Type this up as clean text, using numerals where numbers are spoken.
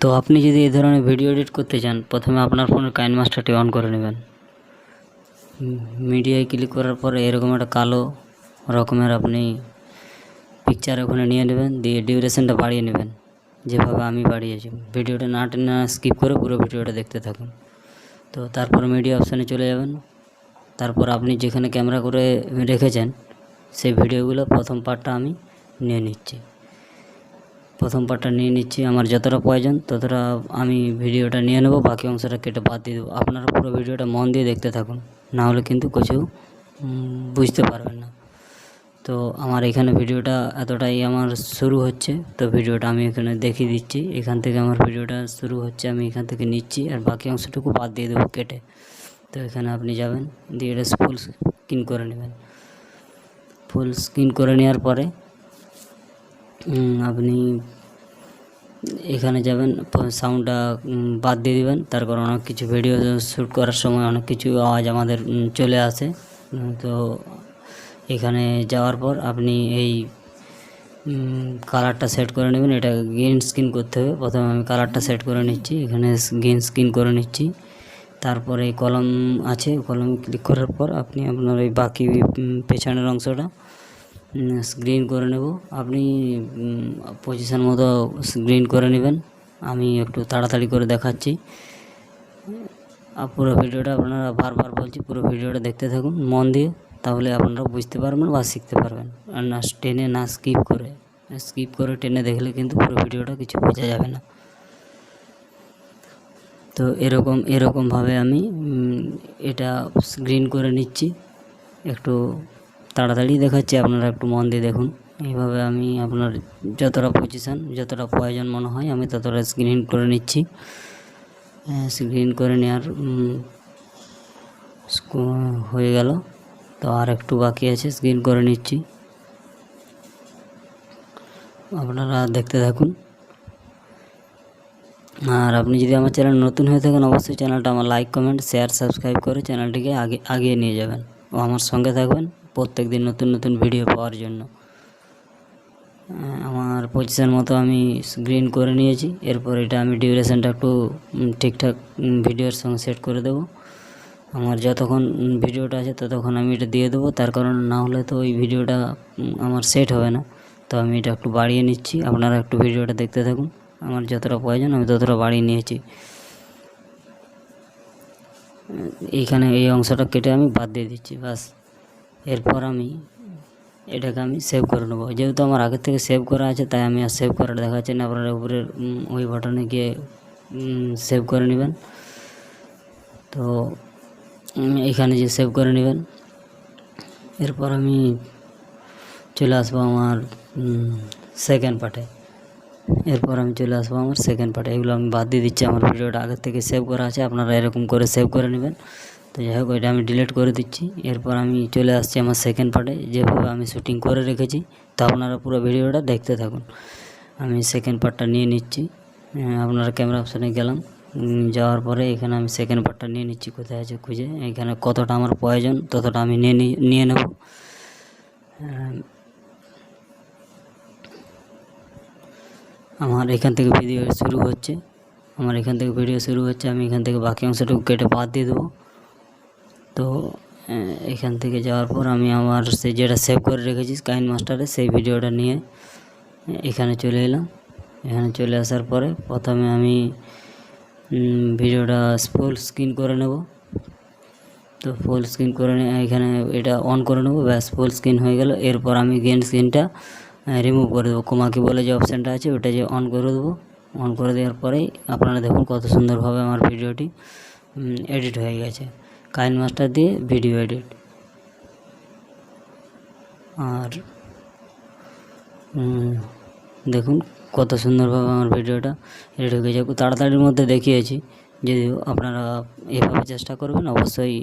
তো আপনি যদি এই ধরনের ভিডিও এডিট করতে চান, প্রথমে আপনার ফোনের কাইনমাস্টারটি অন করে নেবেন। মিডিয়ায় ক্লিক করার পরে এরকম একটা কালো রকমের আপনি পিকচার ওখানে নিয়ে নেবেন, দিয়ে ডিউরেশনটা বাড়িয়ে নেবেন, যেভাবে আমি বাড়িয়েছি। ভিডিওটা না স্কিপ করে পুরো ভিডিওটা দেখতে থাকুন। তো তারপর মিডিয়া অপশানে চলে যাবেন। তারপর আপনি যেখানে ক্যামেরা করে রেখেছেন সেই ভিডিওগুলো প্রথম পার্টটা আমি নিয়ে নিচ্ছি। আমার যতটা প্রয়োজন ততটা আমি ভিডিওটা নিয়ে নেব, বাকি অংশটা কেটে বাদ দিয়ে দেবো। আপনারা পুরো ভিডিওটা মন দিয়ে দেখতে থাকুন, না হলে কিন্তু কিছু বুঝতে পারবেন না। তো আমার এখানে ভিডিওটা এতটাই আমার শুরু হচ্ছে, তো ভিডিওটা আমি এখানে দেখিয়ে দিচ্ছি। এখান থেকে আমার ভিডিওটা শুরু হচ্ছে, আমি এখান থেকে নিচ্ছি, আর বাকি অংশটুকু বাদ দিয়ে দেবো কেটে। তো এখানে আপনি যাবেন, দিয়ে এটা ফুল স্ক্রিন করে নেবেন। ফুল স্ক্রিন করে নেওয়ার পরে আপনি এখানে যাবেন, সাউন্ডটা বাদ দিয়ে দিবেন। তার কারণ অনেক কিছু ভিডিও শ্যুট করার সময় অনেক কিছু আওয়াজ আমাদের চলে আসে। তো এখানে যাওয়ার পর আপনি এই কালারটা সেট করে নেবেন। এটা গ্রিন স্ক্রিন করতে হবে। প্রথমে আমি কালারটা সেট করে নিচ্ছি, এখানে গ্রিন স্ক্রিন করে নিচ্ছি। তারপরে এই কলম আছে, কলমে ক্লিক করার পর আপনি আপনার এই বাকি পেছনের অংশটা গ্রিন করে নেব। আপনি পজিশন মতো গ্রিন করে নেবেন। আমি একটু তাড়াতাড়ি করে দেখাচ্ছি। পুরো ভিডিওটা আপনারা বারবার বলছি, পুরো ভিডিওটা দেখতে থাকুন মন দিয়ে, তাহলে আপনারা বুঝতে পারবেন বা শিখতে পারবেন। আর না টেনে না স্কিপ করে টেনে দেখলে কিন্তু পুরো ভিডিওটা কিছু বোঝা যাবে না। তো এরকমভাবে আমি এটা গ্রিন করে নিচ্ছি। একটু তাড়াতাড়ি দেখাচ্ছি, আপনারা একটু মন দিয়ে দেখুন। এইভাবে আমি আপনার যতটা পজিশান, যতটা প্রয়োজন মনে হয় আমি ততটা স্ক্রিন করে নিচ্ছি। স্ক্রিন করে নেওয়ার হয়ে গেল। তো আর একটু বাকি আছে, স্ক্রিন করে নিচ্ছি, আপনারা দেখতে থাকুন। আর আপনি যদি আমার চ্যানেল নতুন হয়ে থাকেন, অবশ্যই চ্যানেলটা আমার লাইক, কমেন্ট, শেয়ার, সাবস্ক্রাইব করে চ্যানেলটিকে আগিয়ে নিয়ে যাবেন ও আমার সঙ্গে থাকবেন প্রত্যেক দিন নতুন ভিডিও পাওয়ার জন্য। আমার পজিশন মতো আমি গ্রিন করে নিয়েছি। এরপর এটা আমি ডিউরেশনটা একটু ঠিকঠাক ভিডিওর সঙ্গে সেট করে দেবো। আমার যতক্ষণ ভিডিওটা আছে ততক্ষণ আমি এটা দিয়ে দেবো, তার কারণ না হলে তো ওই ভিডিওটা আমার সেট হবে না। তো আমি এটা একটু বাড়িয়ে নিচ্ছি, আপনারা একটু ভিডিওটা দেখতে থাকুন। আমার যতটা প্রয়োজন আমি ততটা বাড়িয়ে নিয়েছি। এইখানে এই অংশটা কেটে আমি বাদ দিয়ে দিচ্ছি, বাস। এরপর আমি এটাকে আমি সেভ করে নেবো। যেহেতু আমার আগের থেকে সেভ করা আছে, তাই আমি আর সেভ করার দেখাচ্ছি না। আপনারা উপরের ওই বাটনে গিয়ে সেভ করে নেবেন। তো এখানে যে সেভ করে নেবেন, এরপর আমি চলে আসবো আমার সেকেন্ড পার্টে। এগুলো আমি বাদ দিয়ে দিচ্ছি, আমার ভিডিওটা আগের থেকে সেভ করা আছে, আপনারা এরকম করে সেভ করে নেবেন। তো যাই হোক, এটা আমি ডিলিট করে দিচ্ছি। এরপর আমি চলে আসছি আমার সেকেন্ড পার্টে, যেভাবে আমি শ্যুটিং করে রেখেছি। তো আপনারা পুরো ভিডিওটা দেখতে থাকুন। আমি সেকেন্ড পার্টটা নিয়ে নিচ্ছি। আপনারা ক্যামেরা অপশানে গেলাম, যাওয়ার পরে এখানে আমি সেকেন্ড পার্টটা নিয়ে নিচ্ছি। কোথায় আছে খুঁজে, এখানে কতটা আমার প্রয়োজন ততটা আমি নিয়ে নেব। আমার এখান থেকে ভিডিও শুরু হচ্ছে, আমি এখান থেকে বাকি অংশটুকু কেটে বাদ দিয়ে দেবো। তো এখান থেকে যাওয়ার পর আমি আমার যেটা সেভ করে রেখেছি কাইনমাস্টারে, সেই ভিডিওটা নিয়ে এখানে চলে এলাম। এখানে চলে আসার পরে প্রথমে আমি ভিডিওটা ফুল স্ক্রিন করে নেব। তো ফুল স্ক্রিন করে এখানে এটা অন করে নেব, ব্যাস ফুল স্ক্রিন হয়ে গেল। এরপর আমি গ্রিন স্ক্রিনটা রিমুভ করে দেবো, কোমাকি বলে যে অপশানটা আছে ওটা যে অন করে দেবো। অন করে দেওয়ার পরেই আপনারা দেখুন কত সুন্দরভাবে আমার ভিডিওটি এডিট হয়ে গেছে, কাইনমাস্টার দিয়ে ভিডিও এডিট। আর দেখুন কত সুন্দরভাবে আমার ভিডিওটা এডিট হয়ে গেছে। তাড়াতাড়ির মধ্যে দেখিয়েছি, যদিও আপনারা এভাবে চেষ্টা করবেন অবশ্যই।